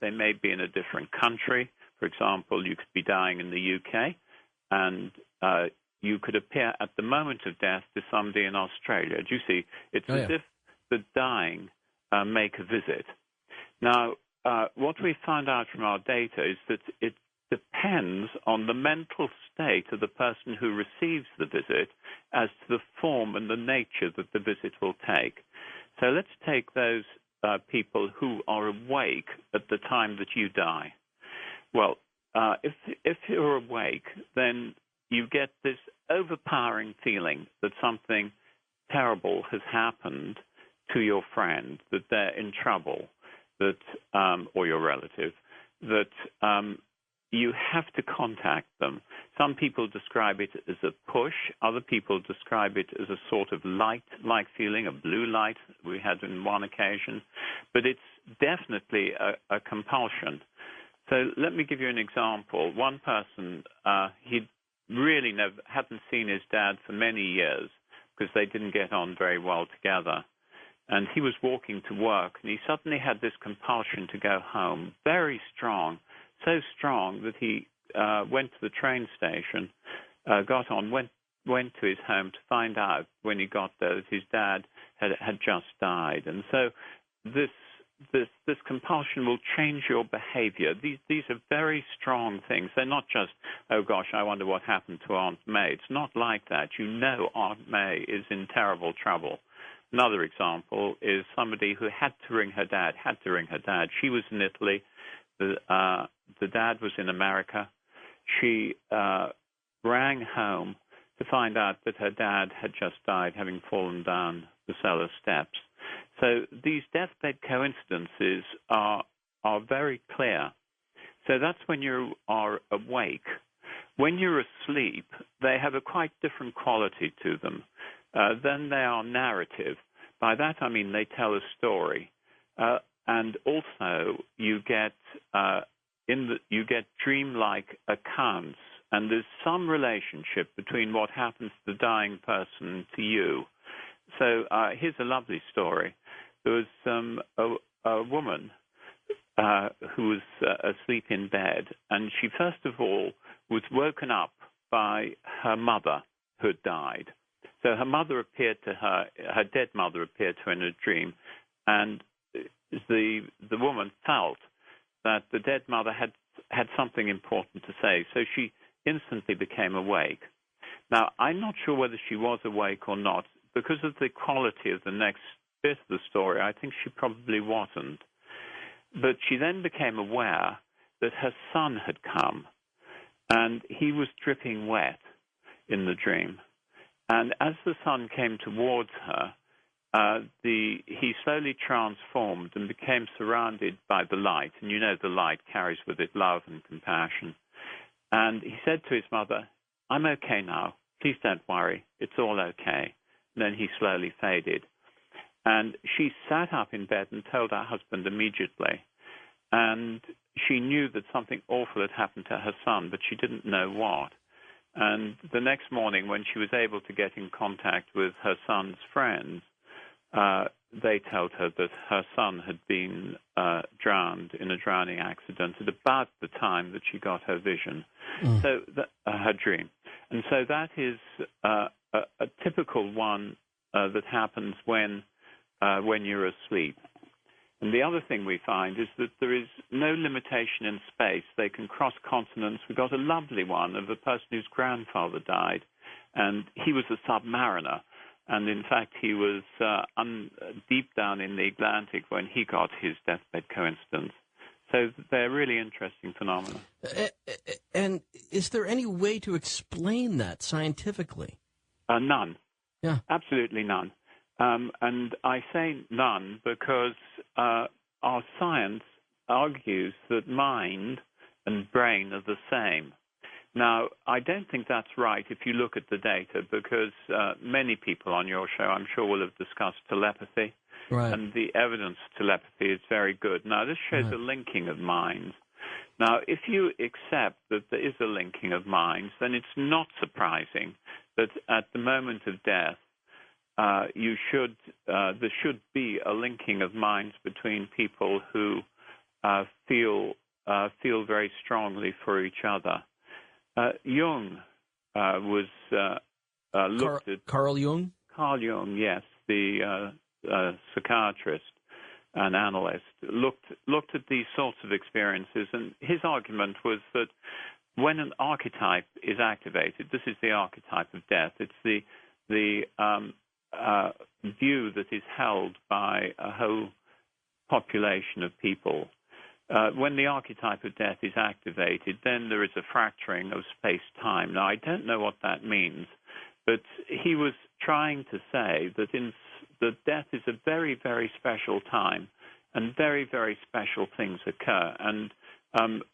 they may be in a different country. For example, you could be dying in the UK, and you could appear at the moment of death to somebody in Australia. Do you see? It's as if the dying make a visit. Now, what we found out from our data is that it depends on the mental state of the person who receives the visit as to the form and the nature that the visit will take. So let's take those people who are awake at the time that you die. Well, if you're awake, then you get this overpowering feeling that something terrible has happened to your friend, that they're in trouble, that or your relative, that you have to contact them. Some people describe it as a push. Other people describe it as a sort of light-like feeling, a blue light we had on one occasion. But it's definitely a compulsion. So let me give you an example. One person, he really hadn't seen his dad for many years because they didn't get on very well together. And he was walking to work, and he suddenly had this compulsion to go home, very strong, so strong that he went to the train station, got on, went to his home to find out when he got there that his dad had just died. And so this compulsion will change your behavior. These are very strong things. They're not just, oh gosh, I wonder what happened to Aunt May. It's not like that. You know Aunt May is in terrible trouble. Another example is somebody who had to ring her dad. She was in Italy. The dad was in America. She rang home to find out that her dad had just died, having fallen down the cellar steps. So these deathbed coincidences are very clear. So that's when you are awake. When you're asleep, they have a quite different quality to them. Then they are narrative. By that I mean they tell a story, and also you get dreamlike accounts, and there's some relationship between what happens to the dying person to you. So here's a lovely story. There was a woman who was asleep in bed, and she first of all was woken up by her mother who had died. So her mother appeared to her dead mother appeared to her in a dream, and the woman felt that the dead mother had something important to say, so she instantly became awake. Now, I'm not sure whether she was awake or not. Because of the quality of the next bit of the story, I think she probably wasn't. But she then became aware that her son had come, and he was dripping wet in the dream. And as the son came towards her, he slowly transformed and became surrounded by the light. And you know the light carries with it love and compassion. And he said to his mother, "I'm okay now. Please don't worry. It's all okay." And then he slowly faded. And she sat up in bed and told her husband immediately. And she knew that something awful had happened to her son, but she didn't know what. And the next morning, when she was able to get in contact with her son's friends, they told her that her son had been drowned in a drowning accident at about the time that she got her vision, so her dream. And so that is a typical one that happens when you're asleep. And the other thing we find is that there is no limitation in space. They can cross continents. We got a lovely one of a person whose grandfather died, and he was a submariner. And in fact, he was deep down in the Atlantic when he got his deathbed coincidence. So they're really interesting phenomena. And is there any way to explain that scientifically? None. Yeah. Absolutely none. And I say none because our science argues that mind and brain are the same. Now, I don't think that's right if you look at the data, because many people on your show, I'm sure, will have discussed telepathy. Right. And the evidence of telepathy is very good. Now, this shows a linking of minds. Now, if you accept that there is a linking of minds, then it's not surprising that at the moment of death, there should be a linking of minds between people who feel very strongly for each other. Jung was looked at. Carl Jung? Carl Jung, yes, the psychiatrist and analyst, looked at these sorts of experiences, and his argument was that when an archetype is activated, this is the archetype of death. It's the view that is held by a whole population of people. When the archetype of death is activated, then there is a fracturing of space-time. Now, I don't know what that means, but he was trying to say that death is a very, very special time, and very, very special things occur. And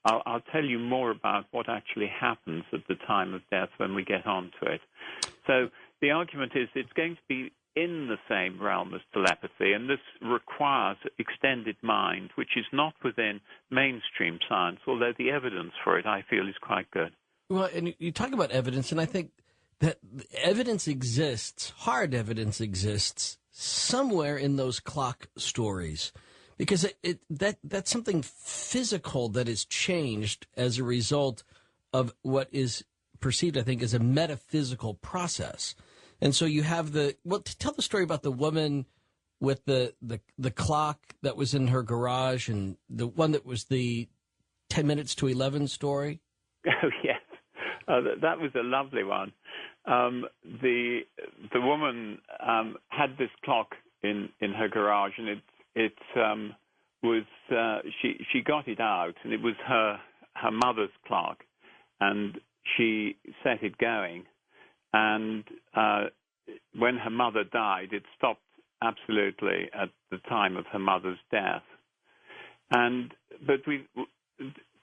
I'll tell you more about what actually happens at the time of death when we get onto it. So the argument is it's going to be in the same realm as telepathy, and this requires extended mind, which is not within mainstream science, although the evidence for it, I feel, is quite good. Well, and you talk about evidence, and I think that evidence exists, hard evidence exists, somewhere in those clock stories, because that's something physical that is changed as a result of what is perceived, I think, as a metaphysical process. And so you have tell the story about the woman with the clock that was in her garage, and the one that was the 10 minutes to 11 story. Oh, yes. That was a lovely one. The woman had this clock in her garage, and it was she got it out, and it was her mother's clock, and she set it going, and when her mother died, it stopped absolutely at the time of her mother's death,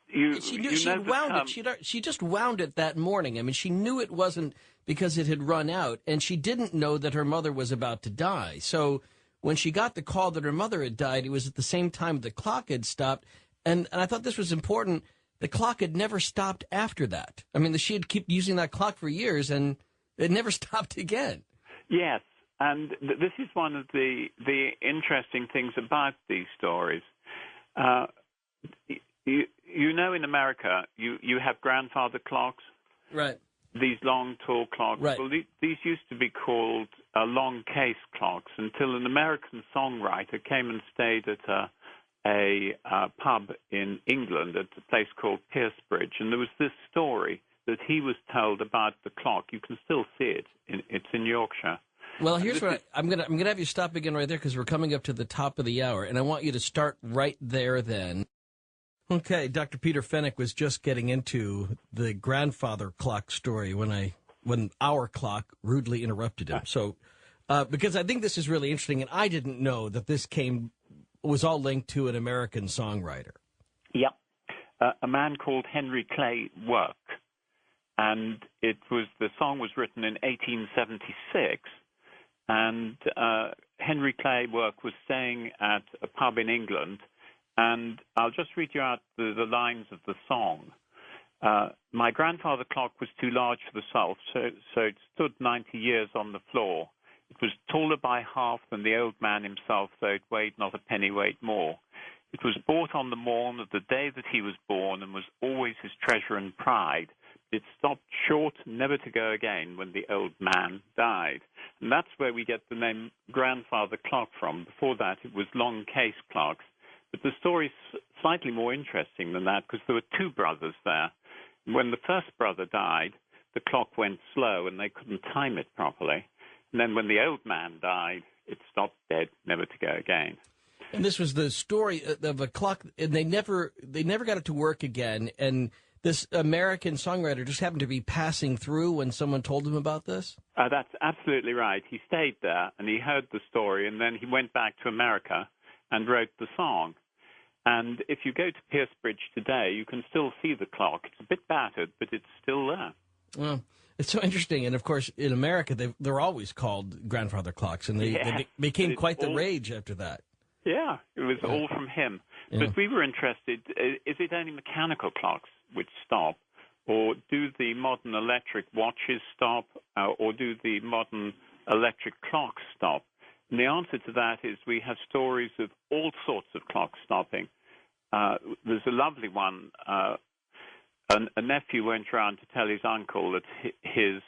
She just wound it that morning. I mean, she knew it wasn't because it had run out, and she didn't know that her mother was about to die. So when she got the call that her mother had died, it was at the same time the clock had stopped. And I thought this was important. The clock had never stopped after that. I mean, she had kept using that clock for years, and it never stopped again. Yes, and this is one of the interesting things about these stories. You know, in America, you have grandfather clocks. Right. These long, tall clocks. Right. Well, these used to be called long case clocks until an American songwriter came and stayed at a pub in England at a place called Piercebridge, and there was this story that he was told about the clock. You can still see it. It's in Yorkshire. Well, here's what I'm gonna have you stop again right there, because we're coming up to the top of the hour, and I want you to start right there then. Okay, Dr. Peter Fenwick was just getting into the grandfather clock story when our clock rudely interrupted him. So, because I think this is really interesting, and I didn't know that this was all linked to an American songwriter. Yep, a man called Henry Clay Work, and the song was written in 1876, and Henry Clay Work was staying at a pub in England. And I'll just read you out the lines of the song. My grandfather clock was too large for the self, so it stood 90 years on the floor. It was taller by half than the old man himself, though it weighed not a pennyweight more. It was bought on the morn of the day that he was born, and was always his treasure and pride. It stopped short, never to go again, when the old man died. And that's where we get the name grandfather clock from. Before that, it was long case clocks. But the story's slightly more interesting than that, because there were two brothers there. When the first brother died, the clock went slow and they couldn't time it properly. And then when the old man died, it stopped dead, never to go again. And this was the story of a clock, and they never got it to work again. And this American songwriter just happened to be passing through when someone told him about this? That's absolutely right. He stayed there and he heard the story, and then he went back to America and wrote the song. And if you go to Piercebridge today, you can still see the clock. It's a bit battered, but it's still there. Well, it's so interesting. And, of course, in America, they're always called grandfather clocks, and they became quite the rage after that. Yeah, it was all from him. Yeah. But we were interested, is it only mechanical clocks which stop, or do the modern electric watches stop, or do the modern electric clocks stop? And the answer to that is we have stories of all sorts of clocks stopping. there's a lovely one. A nephew went around to tell his uncle that his